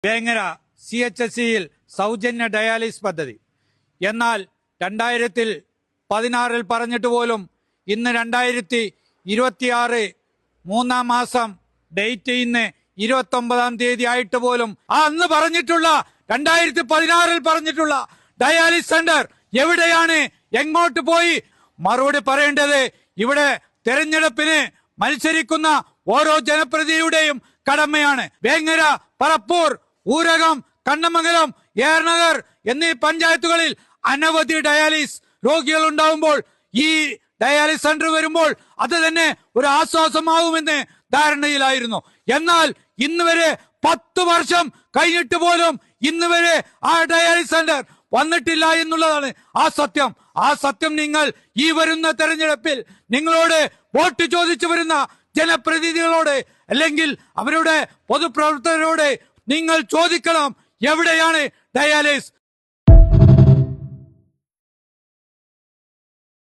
വേങ്ങര CHSCയിൽ സൗജന്യ ഡയാലിസിസ് പദ്ധതി. എന്നാൽ 2016 പറഞ്ഞിട്ട് പോലും ഇന്ന് 2026 മൂന്നാം മാസം ഡേറ്റ് ഇന്ന് 29-ാം തീയതി ആയിട്ട് പോലും അന്ന് പറഞ്ഞിട്ടുള്ള 2016 പറഞ്ഞിട്ടുള്ള ഡയാലിസിസ് സെന്റർ എവിടെയാണ്, എങ്ങോട്ട് പോയി? മറുപടി പറയേണ്ടത് ഇവിടെ തെരഞ്ഞെടുപ്പിന് മത്സരിക്കുന്ന ഓരോ ജനപ്രതിനിധിയുടെയും കടമയാണ്. വേങ്ങര, പറപ്പൂർ, ഊരകം, കണ്ണമംഗലം, ഏറനഗർ എന്നീ പഞ്ചായത്തുകളിൽ അനവധി ഡയാലിസിസ് രോഗികൾ ഉണ്ടാവുമ്പോൾ ഈ ഡയാലിസിസ് സെന്റർ വരുമ്പോൾ അത് തന്നെ ഒരു ആശ്വാസമാവുമെന്ന് ധാരണയിലായിരുന്നു. എന്നാൽ ഇന്ന് വരെ 10 വർഷം കഴിഞ്ഞിട്ട് പോലും ഇന്ന് വരെ ആ ഡയാലിസിസ് സെന്റർ വന്നിട്ടില്ല എന്നുള്ളതാണ് ആ സത്യം. ആ സത്യം നിങ്ങൾ ഈ വരുന്ന തെരഞ്ഞെടുപ്പിൽ നിങ്ങളോട് വോട്ട് ചോദിച്ചു വരുന്ന ജനപ്രതിനിധികളോട് അല്ലെങ്കിൽ അവരുടെ പൊതുപ്രവർത്തകരോട് നിങ്ങൾ ചോദിക്കണം, എവിടെയാണ് ഡയാലിസിസ്?